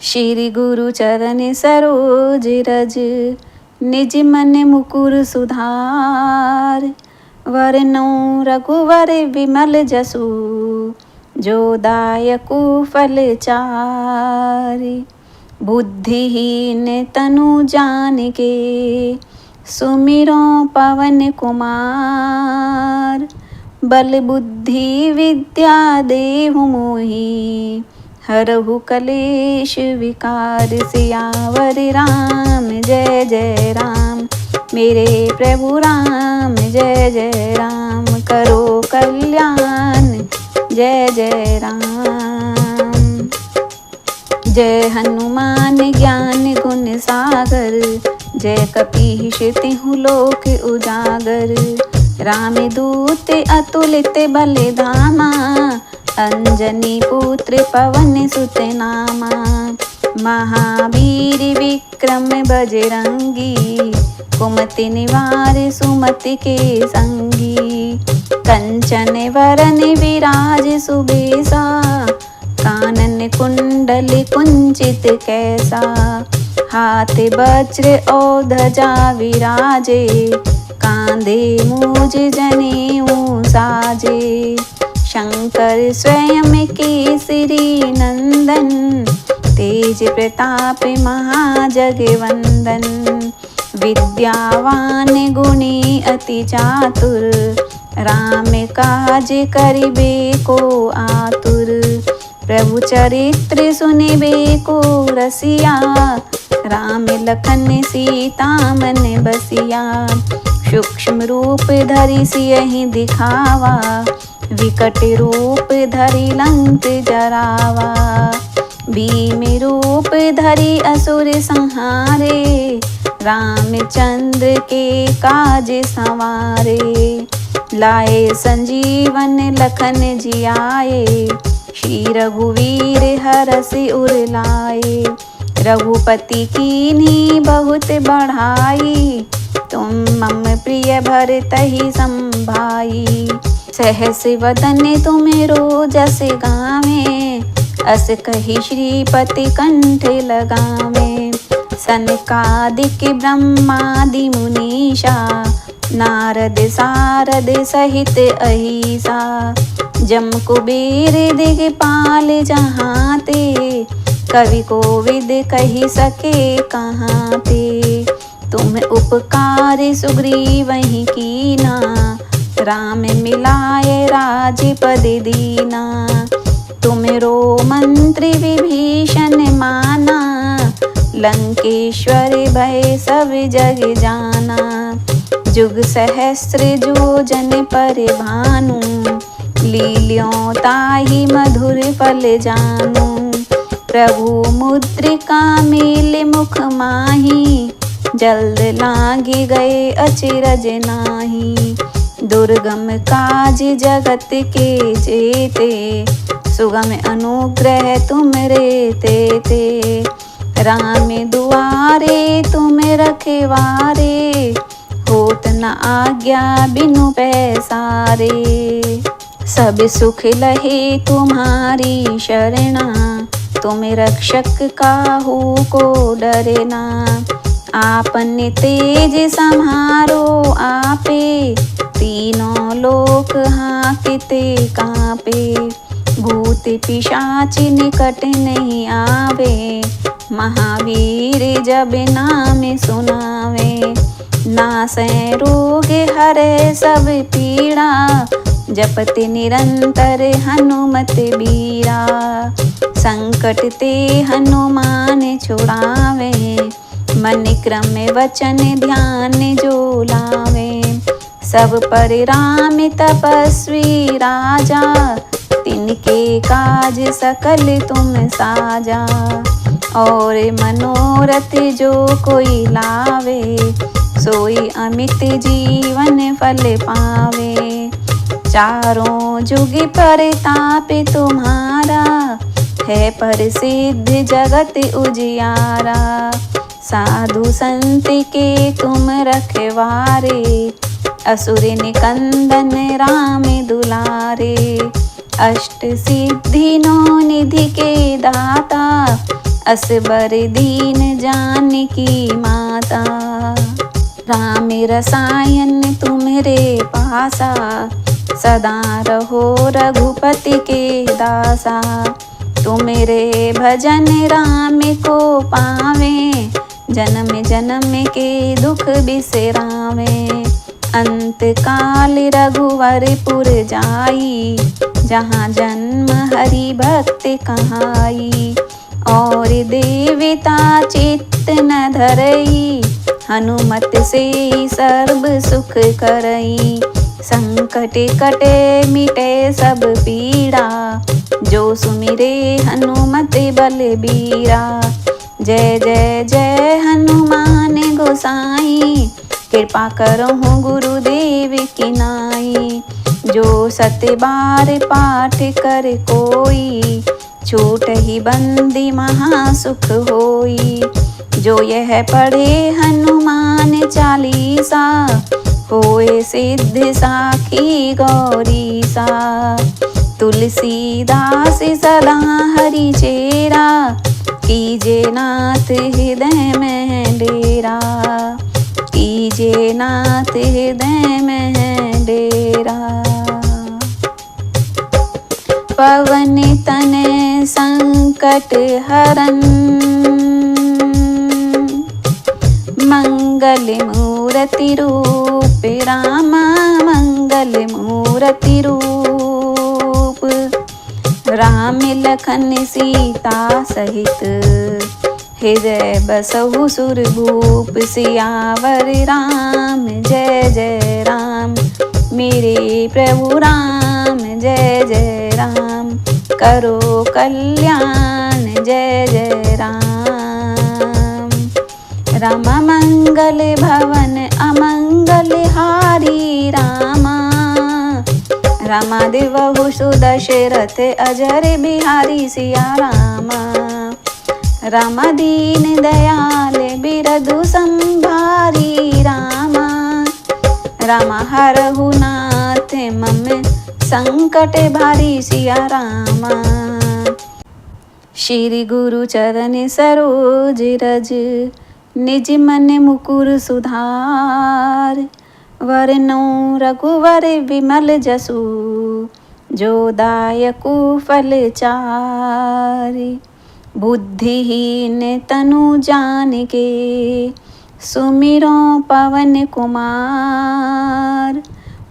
श्री गुरु चरण सरोज रज, निज मन मुकुर सुधार। वरनौ रघुवर विमल जसु, जो दायकु फल चारि। बुद्धिहीन तनु जानिके, सुमिरो पवन कुमार। बल बुद्धि विद्या देहु मोहि, हरहु कलेश विकार। सियावर राम जय जय राम, मेरे प्रभु राम जय जय राम। करो कल्याण जय जय राम। जय हनुमान ज्ञान गुण सागर, जय कपीश तिहु लोक उजागर। राम दूत अतुलित बल धामा, अंजनी पुत्र पवन सुत नामा। महावीर विक्रम बजरंगी, कुमति निवार सुमति के संगी। कंचन वरन विराज सुबेसा, कानन कुंडल कुंचित कैसा। हाथ वज्र और ध्वजा विराजे, कांधे मूज जनेऊ साजे। शंकर स्वयं केसरी नंदन, तेज प्रताप महाजगवंदन। विद्यावान गुणी अति चातुर, राम काज करिबे को आतुर। प्रभु चरित्र सुनिबे को रसिया, राम लखन सीता मन बसिया। सूक्ष्म रूप धरि सियहि दिखावा, विकट रूप धरि लंक जरावा। भीम रूप धरि असुर संहारे, रामचंद्र के काज संवारे। लाए संजीवन लखन जियाए, श्री रघुवीर हरषि उर लाए। रघुपति कीन्ही बहुत बढ़ाई, तुम मम प्रिय भरतहि संभाई। सहस वदन तुमरो जस गावें, अस कहि श्रीपति कंठ लगावें। सनकादिक ब्रह्मादि मुनीषा, नारद सारद सहित अहिसा। जम कुबेर दिगपाल जहाँ ते, कवि कोविद कहि सके कहाँ ते। तुम उपकार सुग्रीवहि कीना, राम मिलाए राजपद दीना। तुमरो मंत्र विभीषण माना, लंकेश्वर भय सब जग जाना। जुग सहस्र जो जन पर भानु, लील्यों ताहि मधुर फल जानू। प्रभु मुद्रिका मेल मुख माही, जल्द लागी गए अचरज नाही। दुर्गम काज जगत के जेते, सुगम अनुग्रह तुम रे ते। राम दुआरे तुम रखवारे, होत न आज्ञा बिनु पैसारे। सब सुख लहे तुम्हारी शरणा, तुम रक्षक काहू को डरना। आपन तेज सम्हारो आपे, तीनों लोक हाँकते कांपे। भूत पिशाच निकट नहीं आवे, महावीर जब नाम सुनावे। नासै रोग हरै सब पीड़ा, जपति निरंतर हनुमत बीरा। संकट ते हनुमान छुड़ावे, मन क्रम वचन ध्यान जो लावे। सब पर राम तपस्वी राजा, तिनके काज सकल तुम साजा। और मनोरथ जो कोई लावे, सोई अमित जीवन फल पावे। चारों जुग परताप तुम्हारा, है प्रसिद्ध जगत उजियारा। साधु संत के तुम रखवारे, असुर निकंदन राम दुलारे। अष्ट सिद्धि नौ निधि के दाता, असबर दीन जानकी माता। राम रसायन तुम्हारे पासा, सदा रहो रघुपति के दासा। तुम्हारे भजन राम को पावे, जन्म जन्म के दुख बिसरावे। अंत काल रघुवरपुर जाई, जहाँ जन्म हरि भक्त कहाई। और देवता चित्त न धरई, हनुमत से सर्व सुख करई। संकट कटे मिटे सब पीड़ा, जो सुमिरे हनुमत बलबीरा। जय जय जय हनुमान गोसाई, कृपा करो गुरुदेव की नाई। जो सत बार पाठ कर कोई, छूट ही बंदी महासुख होई। जो यह पढ़े हनुमान चालीसा, होए सिद्ध साखी गौरीसा। तुलसीदास सदा हरि चेरा, कीजे नाथ हृदय में डेरा। कीजे नाथ हृदय में डेरा। पवन तनय संकट हरन, मंगल मूर्ति रूप राम। मंगल मूर्ति रूप, राम लखन सीता सहित, हृदय बसहु सुरभूप। सियावर राम जय जय राम, मेरे प्रभु राम जय जय राम। करो कल्याण जय जय राम। राम मंगल भवन अमंगल हारी रामा। रामादिवहु सुदशरथ अजर बिहारी सिया रामा। राम दीन दयाल बिरधु संभारी रामा। राम हरहु नाथ मम संकट भारी सिया रामा। श्री गुरु चरण सरोज रज, निज मन मुकुर सुधार। वरनो रघुवर विमल जसु, जो दायकु फल चारि। बुद्धिहीन तनु जानिके, सुमिरो पवन कुमार।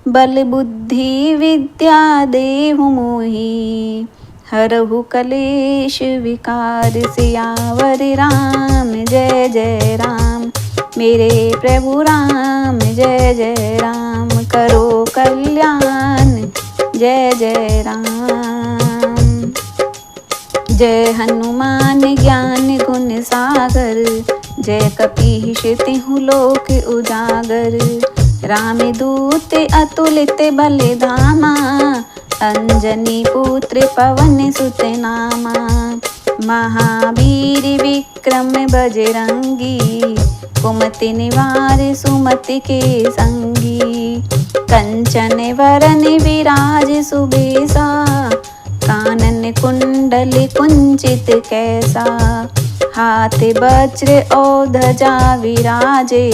बल बुद्धि विद्या देहु मोहि, हरहु कलेश विकार। सियावर राम जय जय राम, मेरे प्रभु राम जय जय राम। करो कल्याण जय जय राम। जय हनुमान ज्ञान गुण सागर, जय कपीश तिहु लोक उजागर। राम दूत अतुलित बल धामा, अंजनी पुत्र पवन सुत नामा। महावीर विक्रम बजरंगी, कुमति निवार सुमति के संगी। कंचन वरन विराज सुबेसा, कानन कुंडल कुंचित कैसा। हाथ वज्र और ध्वजा विराजे,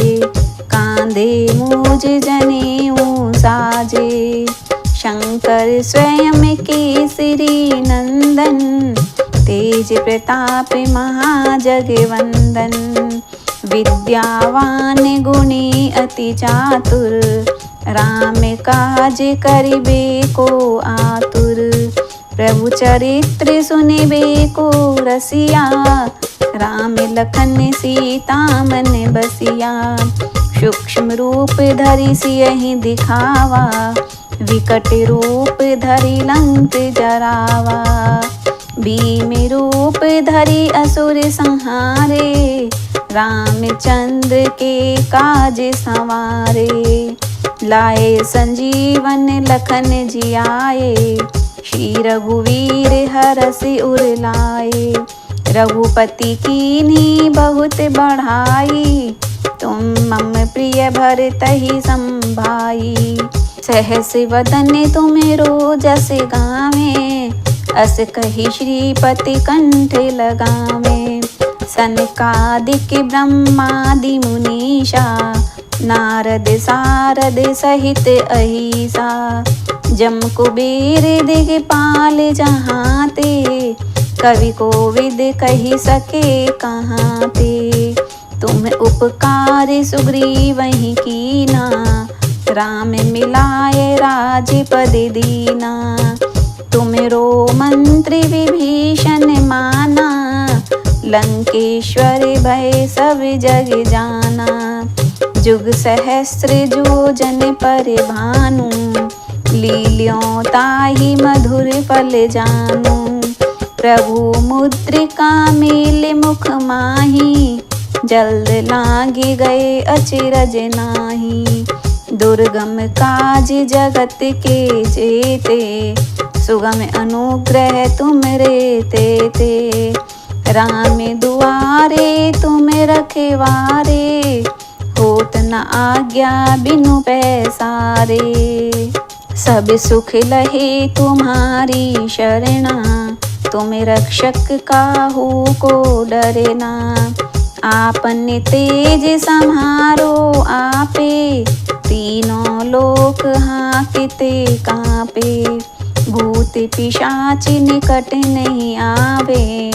कांधे मूज जनेऊ साजे। शंकर स्वयं केसरी नंदन, तेज प्रताप महाजगवंदन। विद्यावान गुणी अति चातुर, राम काज करिबे को आतुर। प्रभु चरित्र सुनिबे को रसिया, राम लखन सीता मन बसिया। सूक्ष्म रूप धरि सियहि दिखावा, विकट रूप धरि लंक जरावा। भीम रूप धरि असुर संहारे, रामचंद्र के काज संवारे। लाए संजीवन लखन जियाए, श्री रघुवीर हरषि उर लाए। रघुपति कीन्ही बहुत बढ़ाई, तुम मम प्रिय भरतहि संभाई। सहस वदन तुम्हें जस गावे, अस कही श्रीपति कंठ लगावे। सनकादिक ब्रह्मादि मुनीषा, नारद सारद सहित अहिसा। जम कुबेर दिगपाल जहाँ ते, कवि कोविद कही सके कहाँ ते। तुम उपकार सुग्रीवहि कीना, राम मिलाए राजपद दीना। तुमरो मंत्र विभीषण माना, लंकेश्वर भय सब जग जाना। जुग सहस्त्र योजन पर भानु, लील्यों ताहि मधुर फल जानू। प्रभु मुद्रिका मेल मुख माही, जल्द लागी गए अचरज नाही। दुर्गम काज जगत के जेते, सुगम अनुग्रह तुमरे तेते। राम दुआरे तुम रखवारे, होत न आज्ञा बिनु पैसारे। सब सुख लहे तुम्हारी शरणा, तुम रक्षक काहू को डरना। आपन तेज सम्हारो आपे, तीनों लोक हाँकते कांपे। भूत पिशाच निकट नहीं आवे,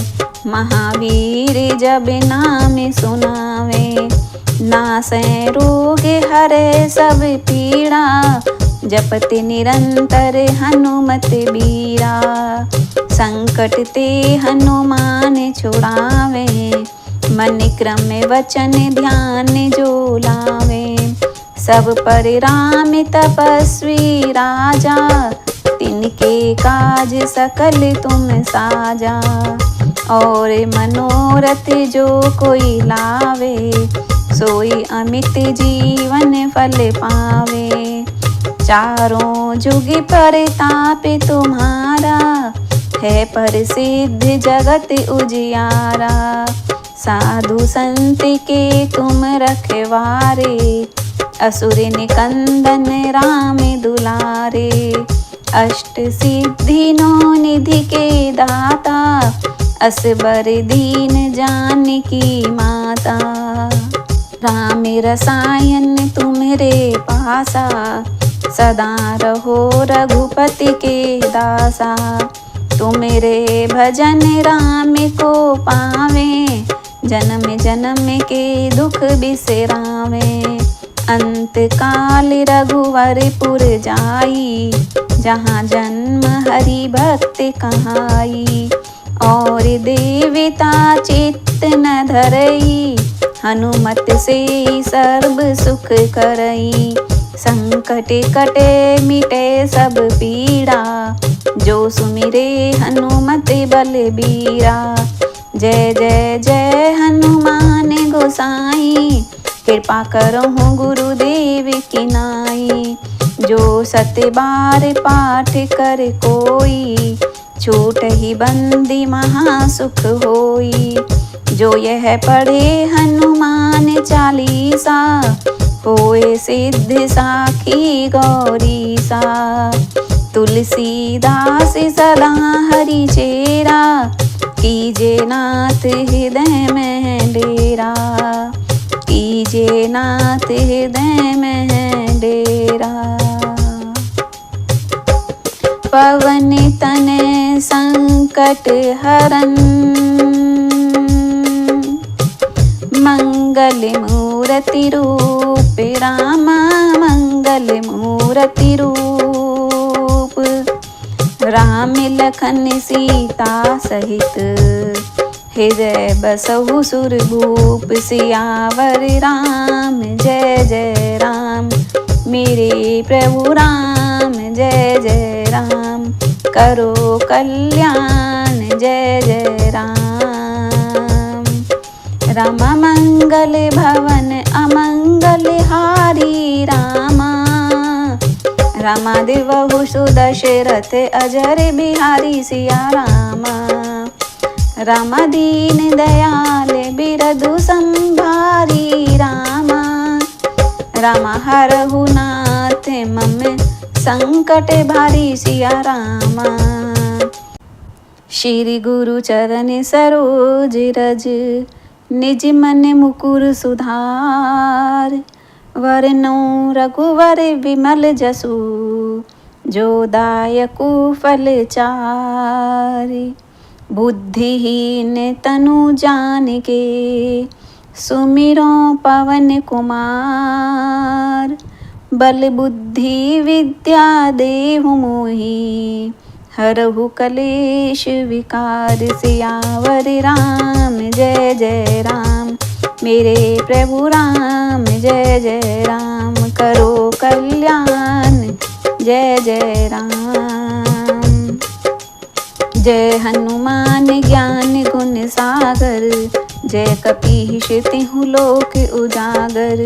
महावीर जब नाम सुनावे। नासै रोग हरै सब पीड़ा, जपति निरंतर हनुमत बीरा। संकट ते हनुमान छुड़ावे, मन क्रम वचन ध्यान जो लावे। सब पर राम तपस्वी राजा, तिनके काज सकल तुम साजा। और मनोरथ जो कोई लावे, सोई अमित जीवन फल पावे। चारों जुग परताप तुम्हारा, है प्रसिद्ध जगत उजियारा। साधु संत के तुम रखवारे, असुर निकंदन राम दुलारे। अष्ट सिद्धि नौ निधि के दाता, असबर दीन जानकी माता। राम रसायन तुमरे पासा, सदा रहो रघुपति के दासा। तुमरे भजन राम को पावे, जन्म जन्म के दुख बिसरावे। अंत काल रघुवरपुर जाई, जहाँ जन्म हरि भक्त कहाई। और देवता चित्त न धरई, हनुमत से सर्व सुख करई। संकट कटे मिटे सब पीड़ा, जो सुमिरे हनुमत बलबीरा। जय जय जय हनुमान गोसाई, कृपा करहु गुरुदेव की नाई। जो सत बार पाठ कर कोई, छूट ही बंदी महासुख होई। जो यह पढ़े हनुमान चालीसा, होए सिद्ध साखी गौरीसा। तुलसीदास सदा हरि चेरा, कीजे नाथ हृदय में डेरा। कीजे नाथ हृदय में डेरा। पवन तनय संकट हरन, मंगल मूर्ति रूप रामा मंगल मूर्ति रूप। राम लखन सीता सहित, हृदय बसहु सुरभूप। सियावर राम जय जय राम, मेरे प्रभु राम जय जय राम। करो कल्याण जय जय राम। राम मंगल भवन अमंगल हारी रामा। रामा देवहु सुदशरथ अजर बिहारी सिया रामा। रामा दीन दयाल बिरधु संभारी रामा। रामा हरहु नाथ मम संकट भारी सिया रामा। श्री गुरु चरण सरोज रज, निज मन मुकुर सुधार। वरनौ रघुवर विमल जसु, जो दायकु फल चारि। बुद्धिहीन तनु जानिके, सुमिरो पवन कुमार। बल बुद्धि विद्या देहु मोहि, हरहु कलेश विकार। सियावर राम जय जय राम, मेरे प्रभु राम जय जय राम। करो कल्याण जय जय राम। जय हनुमान ज्ञान गुण सागर, जय कपीश तिहु लोक उजागर।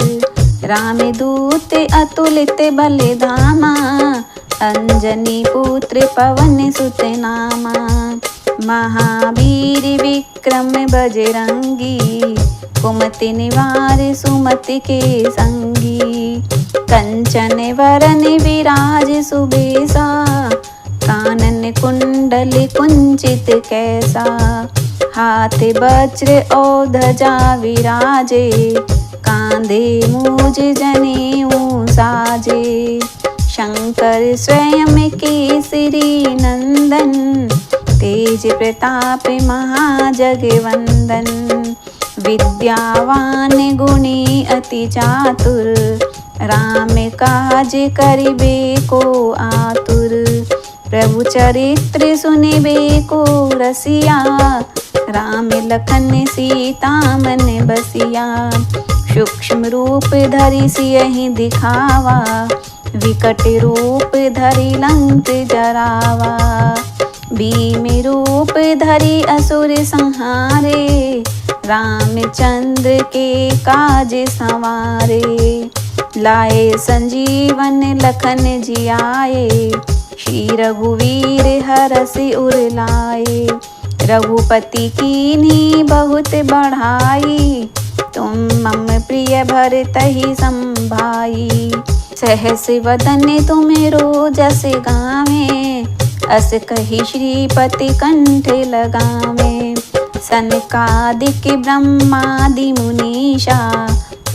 रामदूत अतुलित बल धामा, अंजनी पुत्र पवन सुत नामा। महावीर विक्रम बजरंगी, कुमति निवार सुमति के संगी। कंचन वरन विराज सुबेसा, कानन कुंडल कुंचित कैसा। हाथ वज्र और ध्वजा विराजे, कांधे मूज जनेऊ साजे। शंकर स्वयं केसरी नंदन, तेज प्रताप महाजगवंदन। विद्यावान गुणी अति चातुर, राम काज करिबे को आतुर। प्रभु चरित्र सुनिबे को रसिया, राम लखन सीता मन बसिया। सूक्ष्म रूप धरि सियहि दिखावा, विकट रूप धरि लंक जरावा। भीम रूप धरि असुर संहारे, रामचंद्र के काज संवारे। लाए संजीवन लखन जियाए, श्री रघुवीर हरषि उर लाए। रघुपति कीन्ही बहुत बढ़ाई, तुम मम प्रिय भरतहि संभाई। सहस वदन तुमरो जस गावें, अस कहि श्रीपति कंठ लगावें। सनकादिक ब्रह्मादि मुनीषा,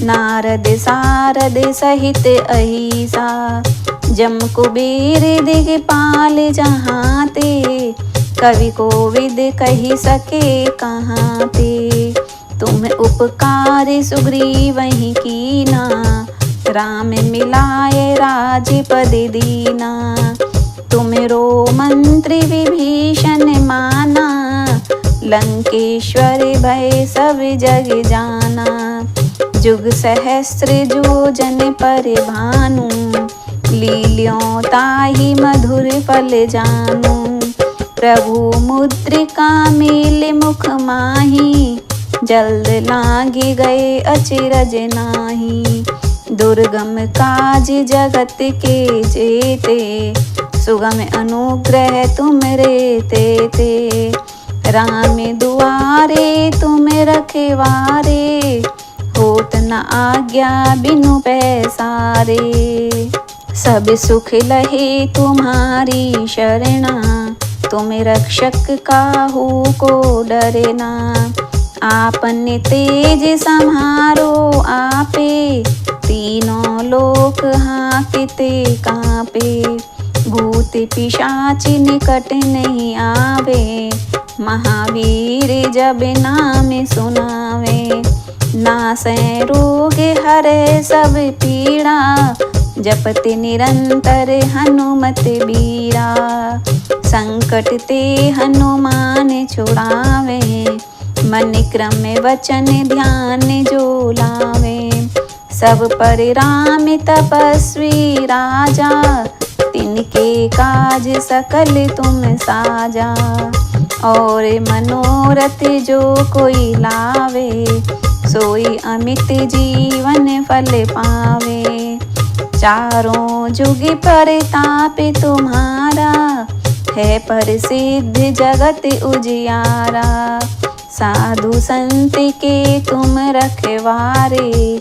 नारद सारद सहित अहिसा। जम कुबेर दिगपाल जहाँ ते, कवि कोविद कहि सके कहाँ ते। तुम उपकार सुग्रीवहि कीना, राम मिलाए राजपद दीना। तुमरो मंत्र विभीषण माना, लंकेश्वर भय सब जग जाना। जुग सहस्र योजन पर भानु, लील्यों ताहि मधुर फल जानू। प्रभु मुद्रिका मेल मुख माही, जल्द लागी गए अचरज नाही। दुर्गम काज जगत के जेते, सुगम अनुग्रह तुम रे ते। राम दुआरे तुम रखवारे, होत न आज्ञा बिनु पैसारे। सब सुख लहे तुम्हारी शरणा, तुम रक्षक काहू को डरना। आपन तेज सम्हारो आपे, तीनों लोक हाँकते कांपे। भूत पिशाच निकट नहीं आवे, महावीर जब नाम सुनावे। नासै रोग हरै सब पीड़ा, जपति निरंतर हनुमत बीरा। संकट ते हनुमान छुड़ावे, मन क्रम वचन ध्यान जो लावे। सब पर राम तपस्वी राजा, तिनके काज सकल तुम साजा। और मनोरथ जो कोई लावे, सोई अमित जीवन फल पावे। चारों जुग परताप तुम्हारा, है प्रसिद्ध जगत उजियारा। साधु संत के तुम रखवारे,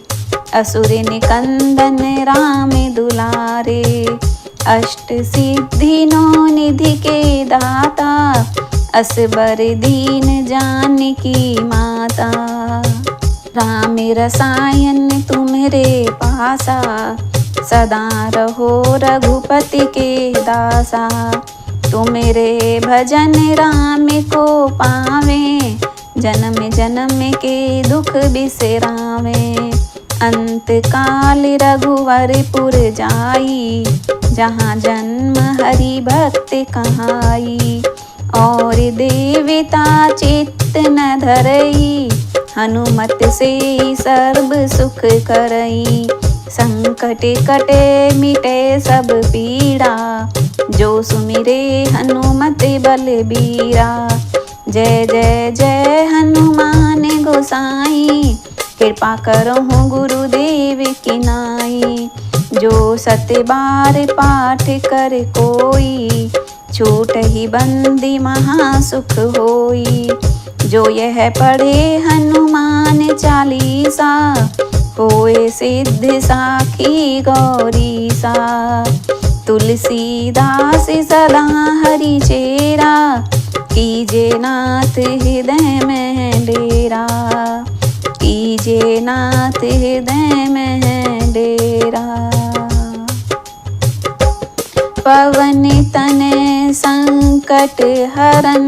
असुर निकंदन राम दुलारे। अष्ट सिद्धि नौ निधि के दाता, असबर दीन जानकी माता। राम रसायन तुम्हारे पासा, सदा रहो रघुपति के दासा। तुम्हारे भजन राम को पावे, जन्म जन्म के दुख बिसरावे। अंत काल रघुवरपुर जाई, जहाँ जन्म हरि भक्त कहाई। और देवता चित्त न धरई, हनुमत से सर्व सुख करई। संकट कटे मिटे सब पीड़ा, जो सुमिरे हनुमत बलबीरा। जय जय जय हनुमान गोसाई, कृपा करो गुरुदेव की नाई। जो सत बार पाठ कर कोई, छूट ही बंदी महासुख होई। जो यह पढ़े हनुमान चालीसा, होए सिद्ध साखी गौरीसा। तुलसीदास सदा हरि चेरा, कीजे नाथ हृदय में डेरा। कीजे नाथ हृदय में डेरा। पवन तनय संकट हरन,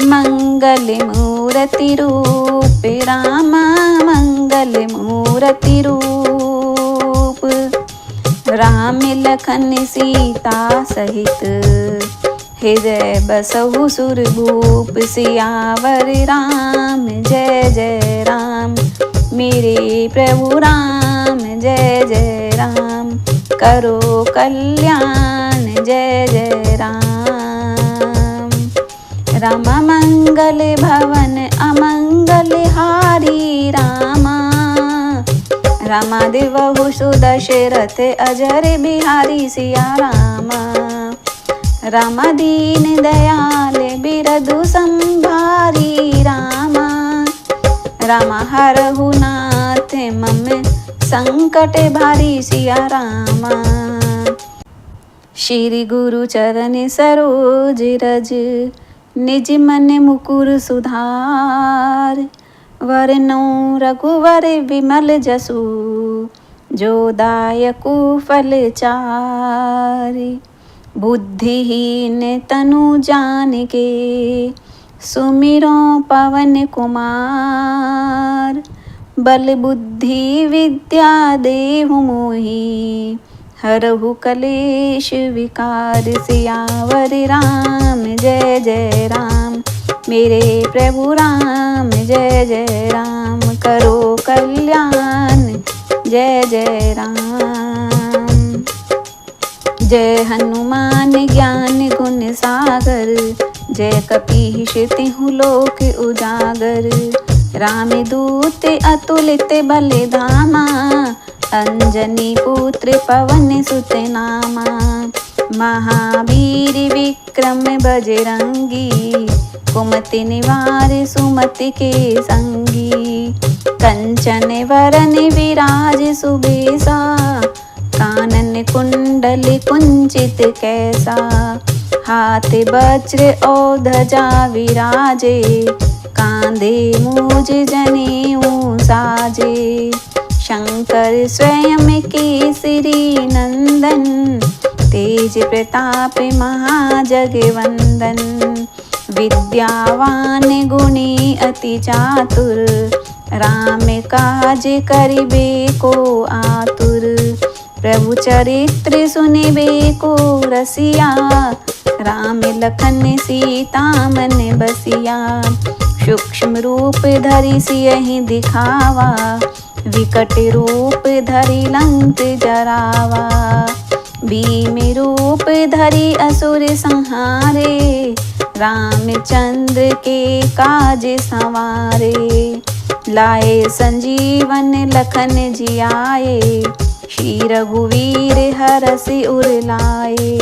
मंगल मूर्ति रूप राम। मंगल मूर्ति रूप, राम लखन सीता सहित, हृदय बसहु सुरभूप। सियावर राम जय जय राम, मेरे प्रभु राम जय जय राम। करो कल्याण जय जय राम। राम मंगल भवन अमंगल हारी रामा। रामा देवहु सुदशरथ अजर बिहारी सिया रामा। रामा दीन दयाल बिरधु संभारी रामा। रामा हरहु नाथ मम संकट भारी सिया रामा। श्री गुरु चरण सरोज रज, निज मन मुकुर सुधार। वरनौ रघुवर विमल जसु, जो दायकु फल चारि। बुद्धिहीन तनु जानिके, सुमिरो पवन कुमार। बल बुद्धि विद्या देहु मोहि, हरहु कलेश विकार। सियावर राम जय जय राम, मेरे प्रभु राम जय जय राम। करो कल्याण जय जय राम। जय हनुमान ज्ञान गुण सागर, जय कपीश तिहु लोक उजागर। राम दूत अतुलित बल धामा, अंजनी पुत्र पवन सुत नामा। महावीर विक्रम बजरंगी, कुमति निवार सुमति के संगी। कंचन वरन विराज सुबेसा, कानन कुंडल कुंचित कैसा। हाथ वज्र और ध्वजा विराजे, कांधे मूज जनेऊ साजे। शंकर स्वयं केसरी नंदन, तेज प्रताप महाजगवंदन। विद्यावान गुणी अति चातुर, राम काज करिबे को आतुर। प्रभु चरित्र सुनिबे को रसिया, राम लखन सीता मन बसिया। सूक्ष्म रूप धरि सियहि दिखावा, विकट रूप धरि लंक जरावा। भीम रूप धरि असुर संहारे, रामचंद्र के काज संवारे। लाए संजीवन लखन जियाए, श्री रघुवीर हरषि उर लाए।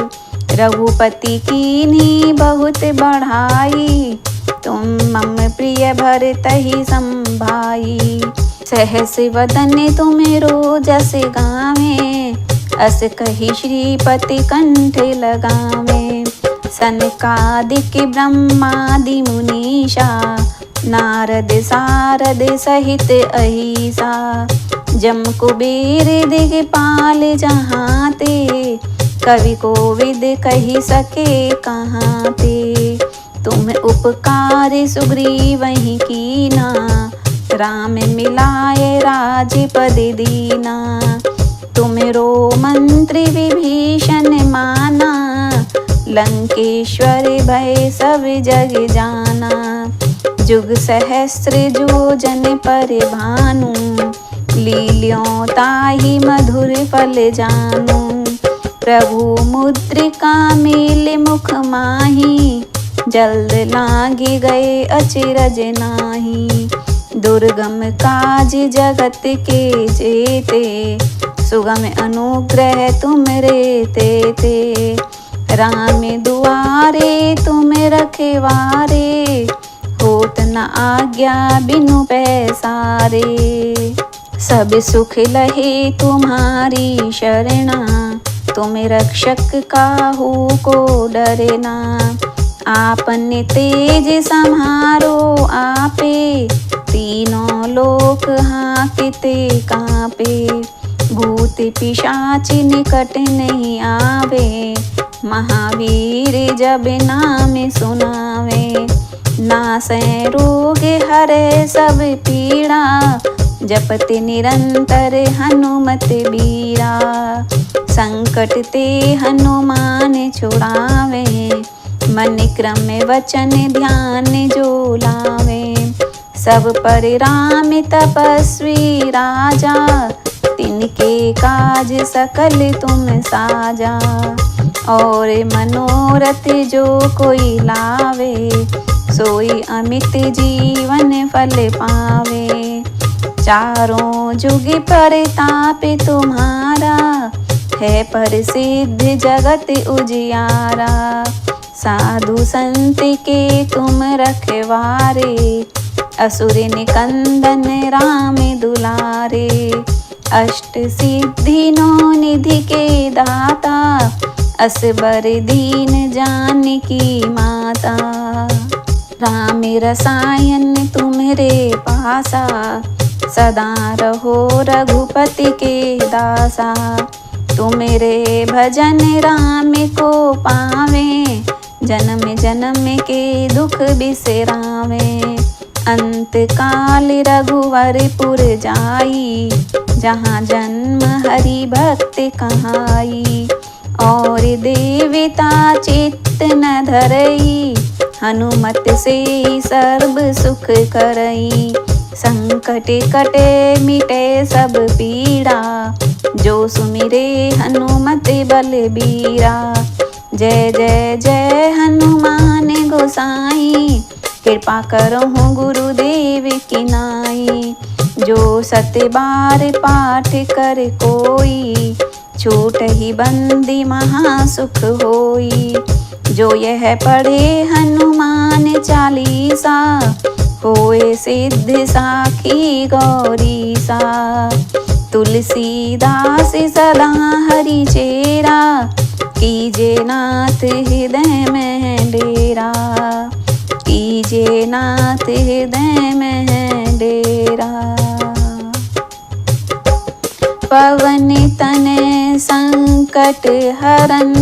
रघुपति कीन्ही बहुत बढ़ाई, तुम मम प्रिय भरतहि संभाई। सहस वदन तुमरो जस गावें, अस कहि श्रीपति कंठ लगावें। सनकादिक ब्रह्मादि मुनीषा, नारद सारद सहित अहिसा, जम कुबेर दिगपाल जहाँ ते, कवि कोविद कही सके कहाँ ते। तुम उपकार सुग्रीवहि कीना, राम मिलाए राजपद दीना। तुमरो मंत्र विभीषण माना, लंकेश्वर भय सब जग जाना। जुग सहस्र जो जन पर भानु, लील्यों ताहि मधुर फल जानू। प्रभु मुद्रिका मेल मुख माही, जल्द लागी गए अचिरज नाही। दुर्गम काज जगत के जेते, सुगम अनुग्रह तुमरे तेते। राम दुआरे तुम रखवारे, होत न आज्ञा बिनु पैसारे। सब सुख लहे तुम्हारी शरणा, तुम रक्षक काहू को डरना। आपने तेज सम्हारो आपे, तीनों लोक हाँकते कांपे। भूत पिशाच निकट नहीं आवे, महावीर जब नाम सुनावे। नासै रोग हरै सब पीड़ा, जपति निरंतर हनुमत बीरा। संकट ते हनुमान छुड़ावे, मन क्रम वचन ध्यान जो लावे। सब पर राम तपस्वी राजा, तिनके काज सकल तुम साजा। और मनोरथ जो कोई लावे, सोई अमित जीवन फल पावे। चारों जुग परताप तुम्हारा, है प्रसिद्ध जगत उजियारा। साधु संत के तुम रखवारे, असुर निकंदन राम दुलारे। अष्ट सिद्धि नौ निधि के दाता, असबर दीन जानकी माता। राम रसायन तुम्हरे पासा, सदा रहो रघुपति के दासा। तुमरे भजन राम को पावे, जन्म जन्म के दुख बिसरावे। अंत काल रघुवरपुर जाई, जहाँ जन्म हरि भक्त कहाई। और देवता चित्त न धरई, हनुमत से सर्व सुख करई। संकट कटे मिटे सब पीड़ा, जो सुमिरे हनुमत बलबीरा। जय जय जय हनुमान गोसाई, कृपा करहु गुरुदेव की नाई। जो सत बार पाठ कर कोई, छूट ही बंदी महासुख होई। जो यह पढ़े हनुमान चालीसा, होए सिद्ध साखी गौरीसा। तुलसीदास सदा हरि चेरा, कीजे नाथ हृदय में डेरा। कीजे नाथ हृदय में डेरा। पवन तनय संकट हरन,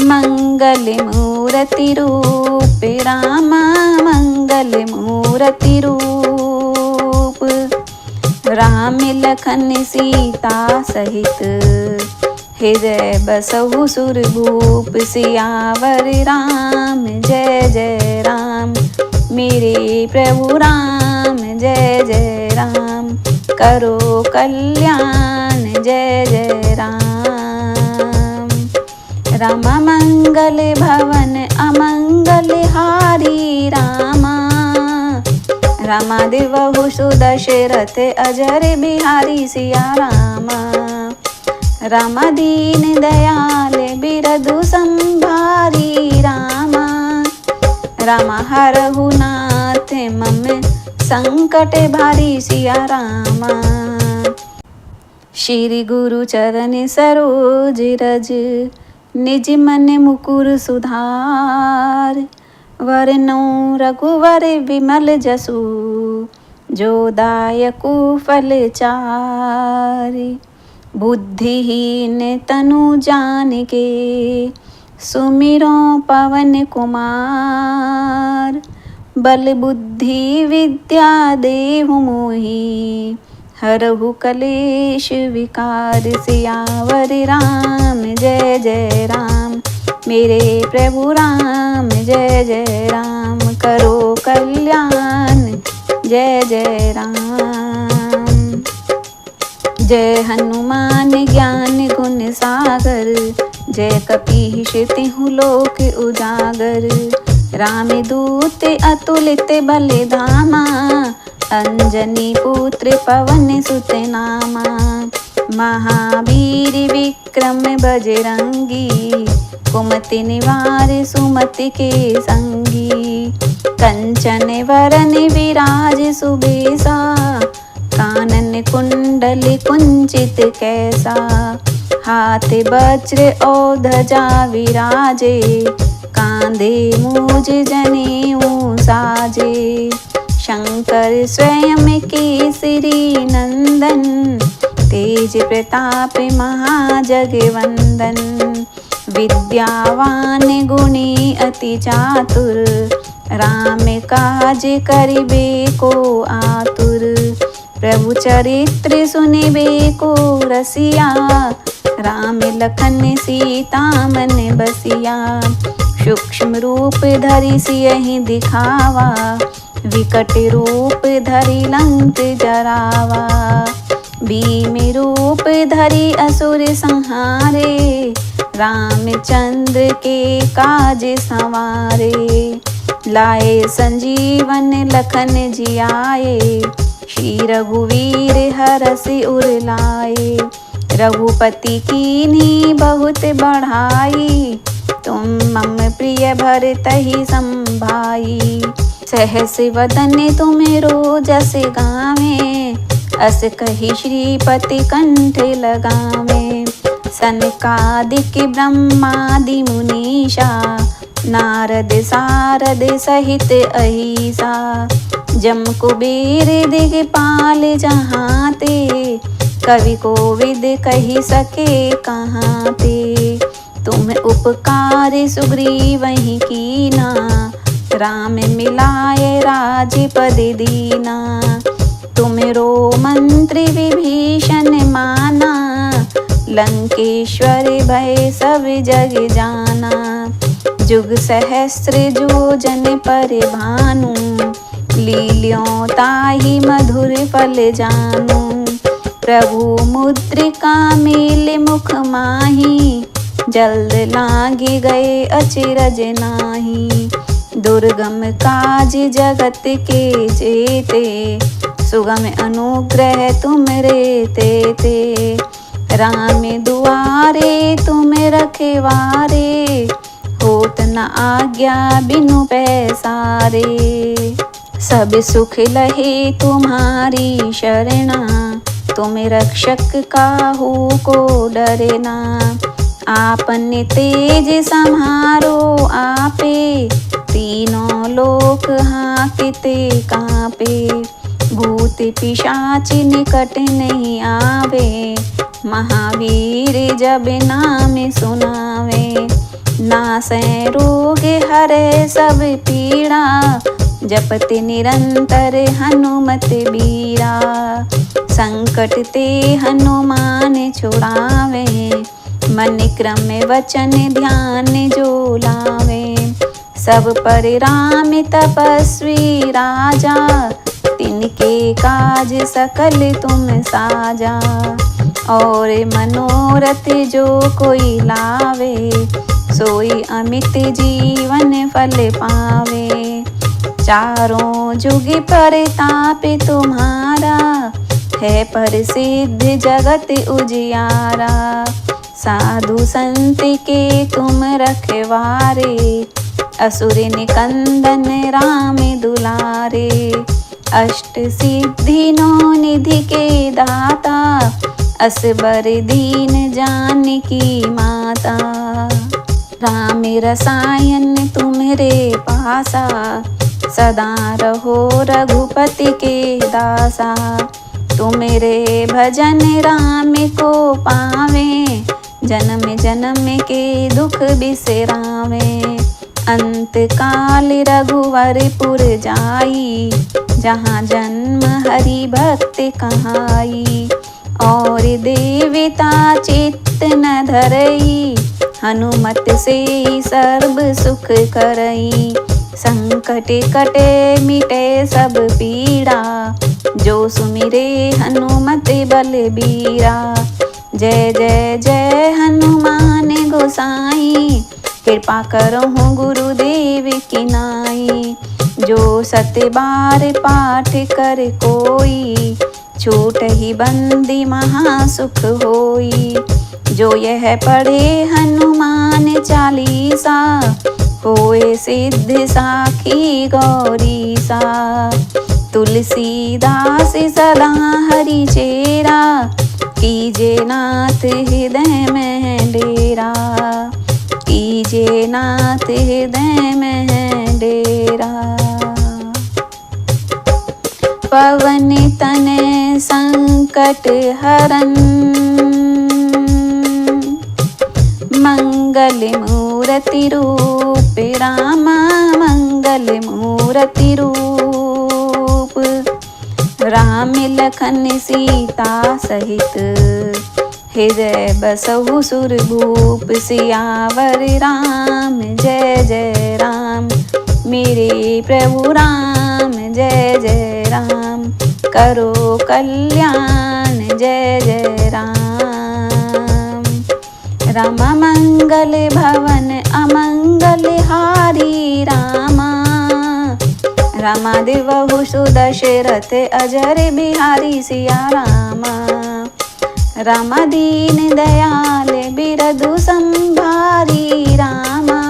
मंगल मूर्ति रूप रामा मंगल मूर्ति रूप। राम लखन सीता सहित, हृदय बसहु सुरभूप। सियावर राम जय जय राम, मेरे प्रभु राम जय जय राम। करो कल्याण जय जय राम। राम मंगल भवन अमंगल हारी रामा। रामा देवहु सुदशरथ अजर बिहारी सिया रामा। रामा दीन दयाल बिरधु संभारी रामा। रामा हरहु नाथ मम संकट भारी सिया रामा। श्री गुरु चरण सरोज रज, निज मन मुकुर सुधार। वरनौ रघुवर विमल जसु, जो दायकु फल चारि। बुद्धिहीन तनु जानिके, सुमिरो पवन कुमार। बल बुद्धि विद्या देहु मोहि, हरहु कलेश विकार। सियावर राम जय जय राम, मेरे प्रभु राम जय जय राम। करो कल्याण जय जय राम। जय हनुमान ज्ञान गुण सागर, जय कपीश तिहु लोक उजागर। राम दूत अतुलित बल धामा, अंजनी पुत्र पवन सुत नामा। महावीर विक्रम बजरंगी, कुमति निवार सुमति के संगी। कंचन वरन विराज सुबेसा, कानन कुंडल कुंचित कैसा। हाथ वज्र और ध्वजा विराजे, कांधे मूज जनेऊ साजे। शंकर स्वयं केसरी नंदन, तेज प्रताप महाजगवंदन। विद्यावान गुणी अति चातुर, राम काज करिबे को आतुर। प्रभु चरित्र सुनिबे को रसिया, राम लखन सीता मन बसिया। सूक्ष्म रूप धरि सियहि दिखावा, विकट रूप धरि लंक जरावा। भीम रूप धरि असुर संहारे, रामचंद्र के काज संवारे। लाए संजीवन लखन जियाए, श्री रघुवीर हरषि उर लाए। रघुपति कीन्ही बहुत बढ़ाई, तुम मम प्रिय भरतहि संभाई। सहस वदन तुमरो जस गावें, अस कहि श्रीपति कंठ लगावें। सनकादिक ब्रह्मादि मुनीषा, नारद सारद सहित अहिसा। जम कुबेर दिगपाल जहाँ ते, कवि कोविद कहि सके कहाँ ते। तुम उपकार सुग्रीवहि कीना, राम मिलाए राजपद दीना। तुमरो मंत्र विभीषण माना, लंकेश्वर भय सब जग जाना। जुग सहस्र जो जन पर भानु, लील्यों ताहि मधुर फल जानू। प्रभु मुद्रिका मेल मुख माही, जल्द लागी गए अचरज नाही। दुर्गम काज जगत के जेते, सुगम अनुग्रह तुम रे ते। राम दुआरे तुम रखवारे, होत न आज्ञा बिनु पैसारे। सब सुख लहे तुम्हारी शरणा, तुम रक्षक काहू को डरना। आपन तेज सम्हारो आपे, तीनों लोक हाँकते कांपे। भूत पिशाच निकट नहीं आवे, महावीर जब नाम सुनावे। नासै रोग हरै सब पीड़ा, जपति निरंतर हनुमत बीरा। संकट ते हनुमान छुड़ावे, मन क्रम वचन ध्यान जो लावे। सब पर राम तपस्वी राजा, तिनके काज सकल तुम साजा। और मनोरथ जो कोई लावे, सोई अमित जीवन फल पावे। चारों जुग परताप तुम्हारा, है प्रसिद्ध जगत उजियारा। साधु संत के तुम रखवारे, असुर निकंदन राम दुलारे। अष्ट सिद्धि नौ निधि के दाता, असबर दीन जानकी माता। राम रसायन तुम्हारे पासा, सदा रहो रघुपति के दासा। तुम्हारे भजन राम को पावे, जन्म जन्म के दुख बिसरावे। अंत काल रघुवरपुर जाई, जहाँ जन्म हरि भक्त कहाई। और देवता चित्त न धरई, हनुमत से सर्व सुख करई। संकट कटे मिटे सब पीड़ा, जो सुमिरे हनुमत बलबीरा। जय जय जय हनुमान गोसाई, कृपा करहु गुरुदेव की नाई। जो सत बार पाठ कर कोई, छूट ही बंदी महासुख होई। जो यह पढ़े हनुमान चालीसा, होए सिद्ध साखी गौरीसा। तुलसीदास सदा हरि चेरा, कीजे नाथ हृदय में डेरा। कीजे नाथ हृदय में डेरा। पवन तनय संकट हरन, मंगल मूर्ति रूप राम। मंगल मूर्ति रूप, राम लखन सीता सहित, हृदय बसहु सुरभूप। सियावर राम जय जय राम, मेरे प्रभु राम जय जय राम। करो कल्याण जय जय राम। राम मंगल भवन अमंगल हारी रामा। रामा देवहु सुदशरथ अजर बिहारी सिया रामा। रामा दीन दयाल बिरधु संभारी रामा।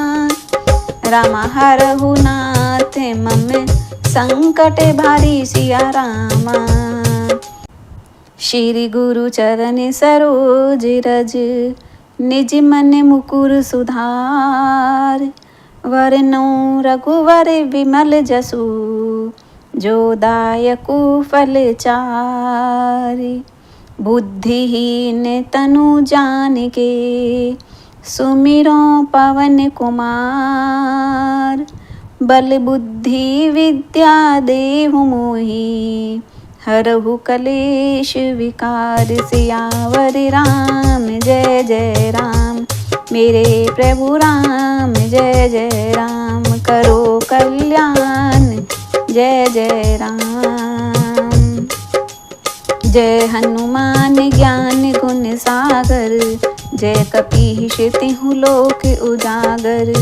रामा हरहु नाथ मम संकट भारी सिया रामा। श्री गुरु चरण सरोज रज, निज मन मुकुर सुधार। वरनौ रघुवर विमल जसु, जो दायकु फल चारि। बुद्धिहीन तनु जानिके, सुमिरो पवन कुमार। बल बुद्धि विद्या देहु मोहि, हरहु कलेश विकार। सियावर राम जय जय राम, मेरे प्रभु राम जय जय राम। करो कल्याण जय जय राम। जय हनुमान ज्ञान गुण सागर, जय कपीश तिहु लोक उजागर।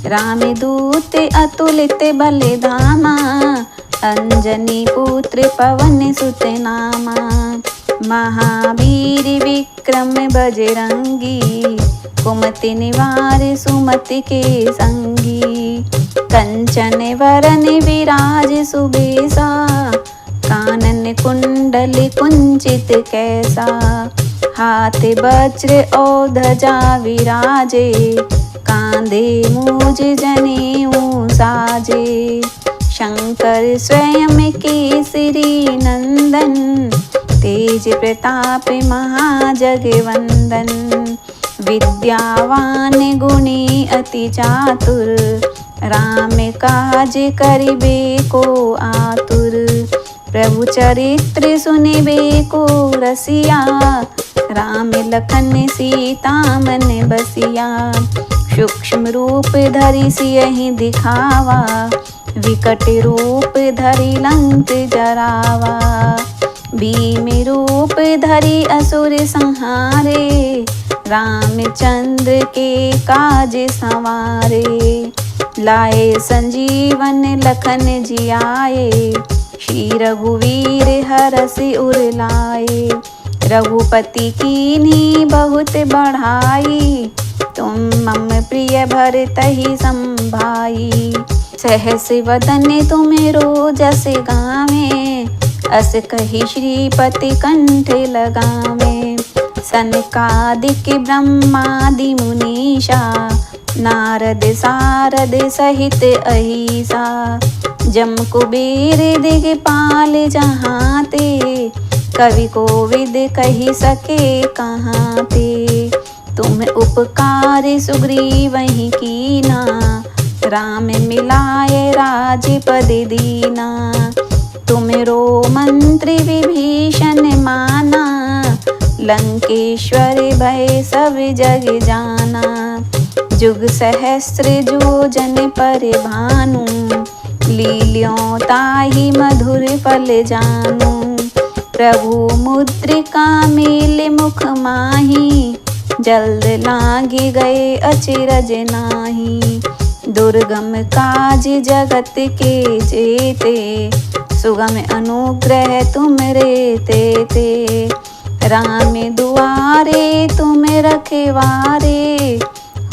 राम दूत अतुलित बल धामा, अंजनी पुत्र पवन सुत नामा। महावीर विक्रम बजरंगी, कुमति निवार सुमति के संगी। कंचन वरन विराज सुबेसा, कानन कुंडल कुंचित कैसा। हाथ वज्र और ध्वजा विराजे, कांधे मूज जनेऊ साजे। शंकर स्वयं केसरी नंदन, तेज प्रताप महाजगवंदन। विद्यावान गुणी अति चातुर, राम काज करिबे को आतुर। प्रभु चरित्र सुनिबे को रसिया, राम लखन सीता मन बसिया। सूक्ष्म रूप धरि सियहि दिखावा, विकट रूप धरि लंक जरावा। भीम रूप धरि असुर संहारे, रामचंद्र के काज संवारे। लाए संजीवन लखन जियाए, श्री रघुवीर हरषि उर लाए। रघुपति कीन्ही बहुत बढ़ाई, तुम मम प्रिय भरतहि संभाई। सहस वदन तुमरो जस गावे, अस कहि श्रीपति कंठ लगावे। सनकादिक ब्रह्मादि मुनीषा, नारद सारद सहित अहिसा, जम कुबेर दिगपाल जहाँ ते, कवि कोविद कही सके कहाँ ते। तुम उपकार सुग्रीवहि कीना, राम मिलाए राजपद दीना। तुमरो मंत्री विभीषण माना, लंकेश्वर भय सब जग जाना। जुग सहस्त्र जोजन पर भानु, लील्यों ताहि मधुर फल जानू। प्रभु मुद्रिका मेल मुख माही, जल्द लागी गए अचरज नाही। दुर्गम काज जगत के जेते, सुगम अनुग्रह तुमरे तेते। राम दुआरे तुम रखवारे,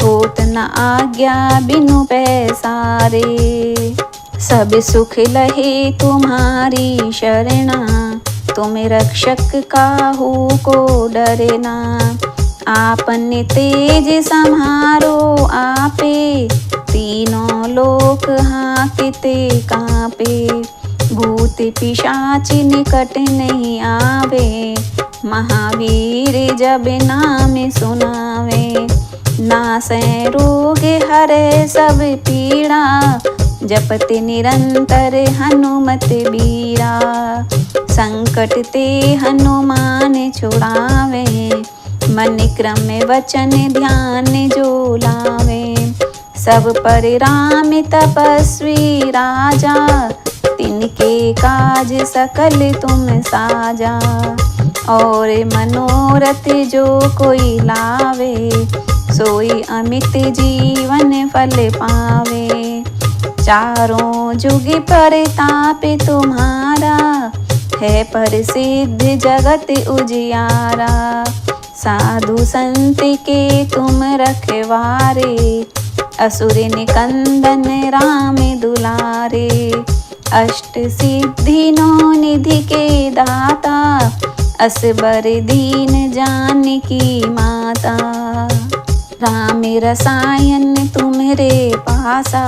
होत न आज्ञा बिनु पैसारे। सब सुख लहे तुम्हारी शरणा, तुम रक्षक काहू को डरना। आपन तेज सम्हारो आपे, तीनों लोक हाँकते कांपे। भूत पिशाच निकट नहीं आवे, महावीर जब नाम सुनावे। नासै रोग हरै सब पीड़ा, जपत निरंतर हनुमत बीरा। संकट ते हनुमान छुड़ावे, मन क्रम वचन ध्यान जो लावे। सब पर राम तपस्वी राजा, तिनके काज सकल तुम साजा। और मनोरथ जो कोई लावे, सोई अमित जीवन फल पावे। चारों जुग प्रताप तुम्हारा, है प्रसिद्ध जगत उजियारा। साधु संत के तुम रखवारे, असुर निकंदन राम दुलारे। अष्ट सिद्धि नौ निधि के दाता, असबर दीन जानकी माता। राम रसायन तुम्हरे पासा,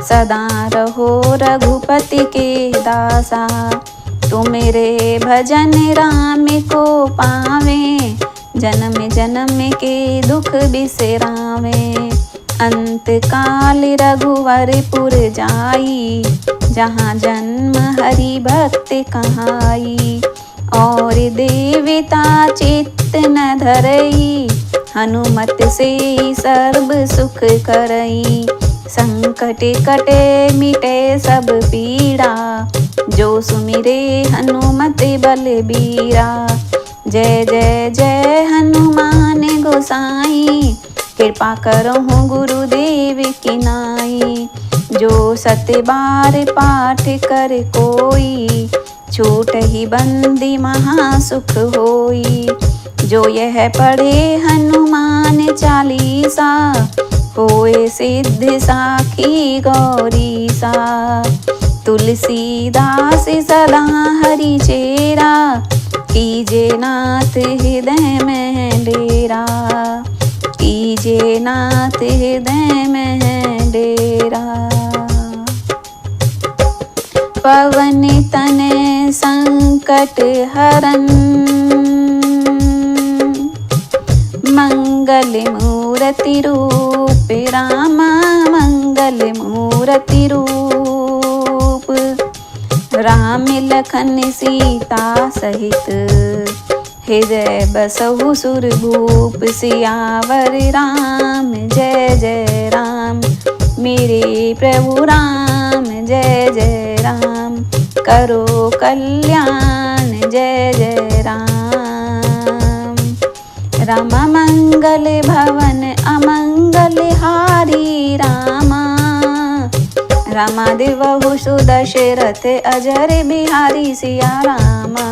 सदा रहो रघुपति के दासा। तुमरे भजन राम को पावे, जन्म जन्म के दुख बिसरावे। अंत काल रघुवरपुर जाई, जहाँ जन्म हरि भक्त कहाई। और देवता चित्त न धरई, हनुमत से सर्व सुख करई। संकट कटे मिटे सब पीड़ा, जो सुमिरे हनुमत बलबीरा। जय जय जय हनुमान गोसाई, कृपा करहु गुरुदेव की नाई। जो सत बार पाठ कर कोई, छूट ही बंदी महासुख होई। जो यह पढ़े हनुमान चालीसा, होए सिद्ध साखी गौरीसा। तुलसीदास सदा हरि चेरा, कीजे नाथ हृदय में डेरा। कीजे नाथ हृदय में डेरा। पवन तनय संकट हरन, मंगल मूर्ति रूप रामा मंगल मूर्ति रूप। राम लखन सीता सहित, हृदय बसहु सुरभूप। सियावर राम जय जय राम, मेरे प्रभु राम जय जय राम। करो कल्याण जय जय राम। राम मंगल भवन अमंगल हारी रामा। रामा देवहु सुदशरथ अजर बिहारी सिया रामा।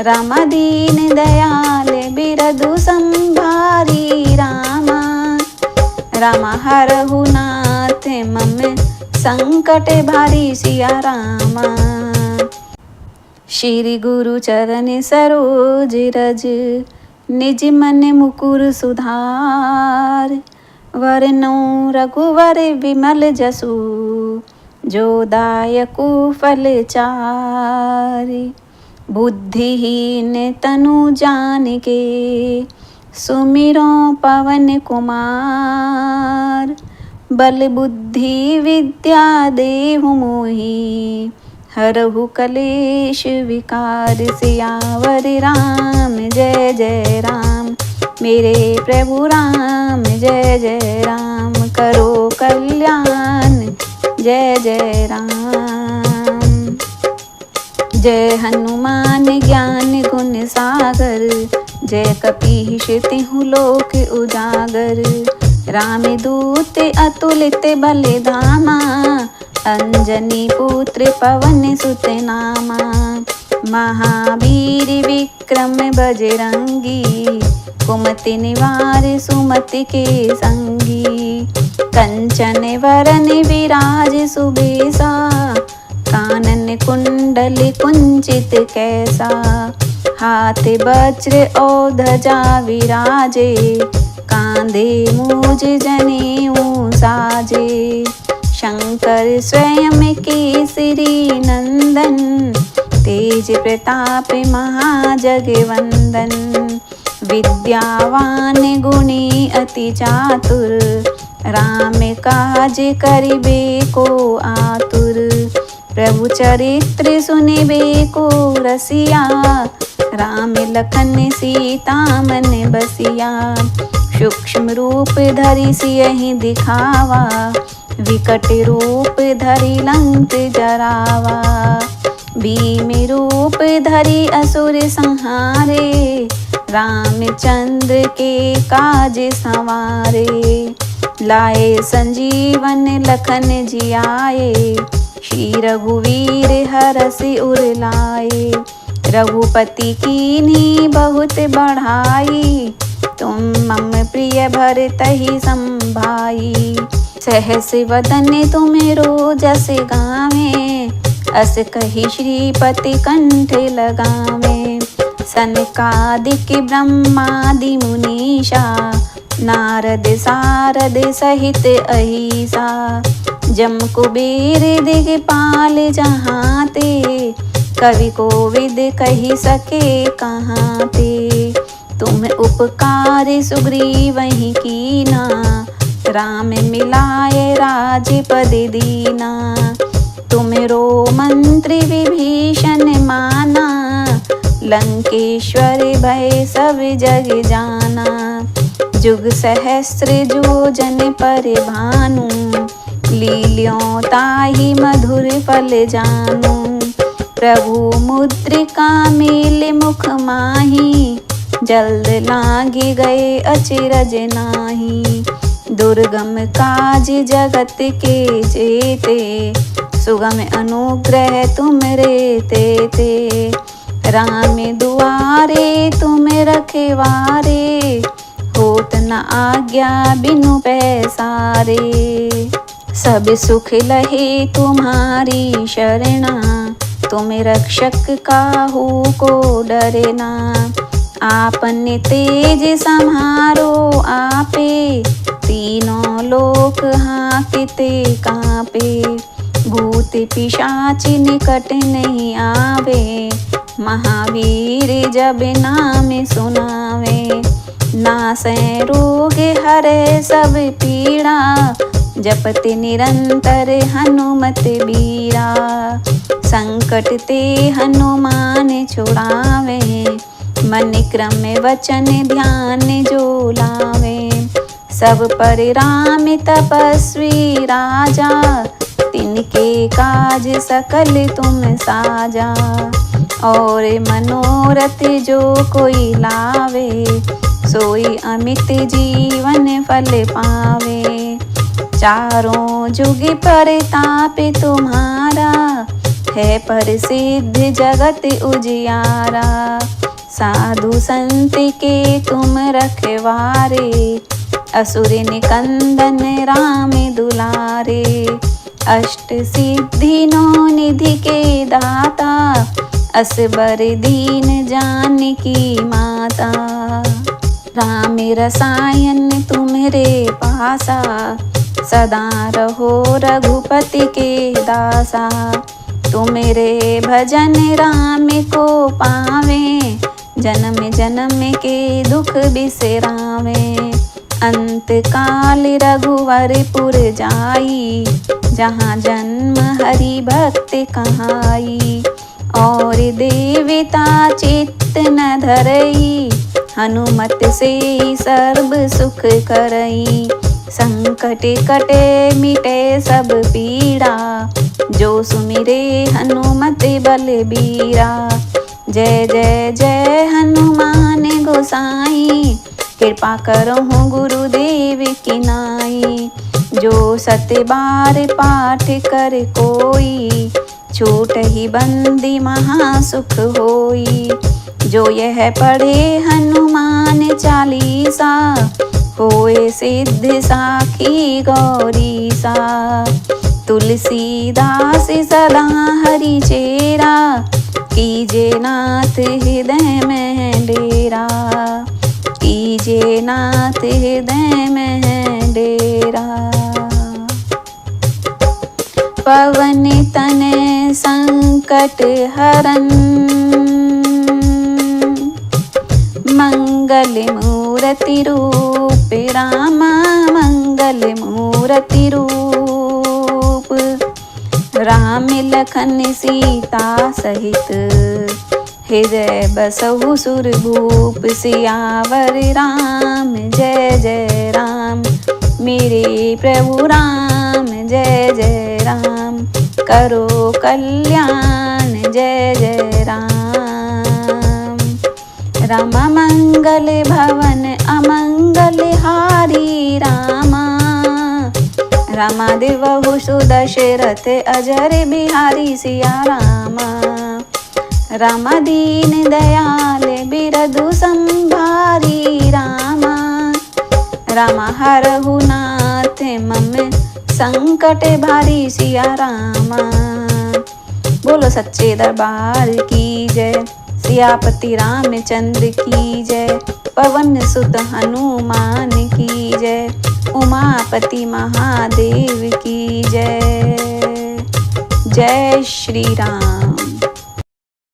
रामा दीन दयाल बिरधु संभारी रामा। रामा हरहु नाथ मम संकट भारी सिया रामा। श्री गुरु चरण सरोज रज, निज मन मुकुर सुधार। वरनो रघुवर विमल जसु, जो दायकु फल चारि। बुद्धिहीन तनु जानिके, सुमिरो पवन कुमार। बल बुद्धि विद्या देहु मोहि, हरहु कलेश विकार। सियावर राम जय जय राम, मेरे प्रभु राम जय जय राम। करो कल्याण जय जय राम। जय हनुमान ज्ञान गुण सागर, जय कपीश तिहु लोक उजागर। राम दूत अतुलित बल धामा, अंजनी पुत्र पवन सुत नामा। महावीर विक्रम बजरंगी, कुमति निवार सुमति के संगी। कंचन वरन विराज सुबेसा, कानन कुंडल कुंचित कैसा। हाथ वज्र और ध्वजा विराजे, कांधे मूज जनेऊ साजे। शंकर स्वयं केसरी नंदन, तेज प्रताप महाजगवंदन। विद्यावान गुणी अति चातुर, राम काज करिबे को आतुर। प्रभु चरित्र सुनिबे को रसिया, राम लखन सीता मन बसिया। सूक्ष्म रूप धरि सियहि दिखावा, विकट रूप धरि लंक जरावा। भीम रूप धरि असुर संहारे, रामचंद्र के काज संवारे। लाए संजीवन लखन जियाए, श्री रघुवीर हरषि उर लाए। रघुपति कीन्ही बहुत बढ़ाई, तुम मम प्रिय भरतहि संभाई। सहस वदन तुमरो जस गावें, अस कहि श्रीपति कंठ लगावें। सनकादिक ब्रह्मादि मुनीषा, नारद सारद सहित अहिसा। जम कुबेर दिगपाल जहाते, कवि कोविद कहि सके कहाँ ते। तुम उपकार सुग्रीवहि कीना, राम मिलाए राजपद दीना। तुमरो मंत्र विभीषण माना, लंकेश्वर भय सब जग जाना। जुग सहस्र जो जन पर भानु, लील्यों ताहि मधुर फल जानू। प्रभु मुद्रिका मेल मुख माही, जल्द लागे गए अचरज नाही। दुर्गम काज जगत के जेते, सुगम अनुग्रह तुम रे ते। राम दुआरे तुम रखवारे, होत न आज्ञा बिनु पैसारे। सब सुख लहे तुम्हारी शरणा, तुम रक्षक काहू को डरना। आपन तेज सम्हारो आपे, तीनों लोक हाँकते कांपे। भूत पिशाच निकट नहीं आवे, महावीर जब नाम सुनावे। नासै रोग हरै सब पीड़ा, जपति निरंतर हनुमत बीरा। संकट ते हनुमान छुड़ावे, मन क्रम वचन ध्यान जो लावे। सब पर राम तपस्वी राजा, तिनके काज सकल तुम साजा। और मनोरथ जो कोई लावे, सोई अमित जीवन फल पावे। चारों जुग परताप तुम्हारा, है प्रसिद्ध जगत उजियारा। साधु संत के तुम रखवारे, असुर निकंदन राम दुलारे। अष्ट सिद्धि नौ निधि के दाता, असबर दीन जानकी माता। राम रसायन तुम्हारे पासा, सदा रहो रघुपति के दासा। तुम्हारे भजन राम को पावे, जन्म जन्म के दुख बिसरावे। अंत काल रघुवरपुर जाई, जहाँ जन्म हरि भक्त कहाई। और देवता चित्त न धरई, हनुमत से सर्व सुख करई। संकट कटे मिटे सब पीड़ा, जो सुमिरे हनुमत बलबीरा। जय जय जय हनुमान गोसाई, कृपा करहु गुरुदेव की नाई। जो सत बार पाठ कर कोई, छूटहि बंदी महासुख होई। जो यह पढ़े हनुमान चालीसा, होए सिद्ध साखी गौरीसा। तुलसीदास सदा हरि चेरा, कीजे नाथ हृदय में डेरा। कीजे नाथ हृदय में डेरा। पवन तनय संकट हरन, मंगल मूर्ति रूप रामा। मंगल मूर्ति रूप, राम लखन सीता सहित, हृदय बसहु सुरभूप। सियावर राम जय जय राम, मेरे प्रभु राम जय जय राम। करो कल्याण जय जय राम। राम मंगल भवन अमंगल हारी रामा। रामा देवहु सुदशरथ अजर बिहारी सिया रामा। राम दीन दयाल बिरधु संभारी रामा। राम हरहु नाथ मम संकट भारी सिया रामा। बोलो सच्चे दरबार की जय, सियापति रामचंद्र की जय। पवन सुत हनुमान की जय, उमापति महादेव की जय। जय श्री राम।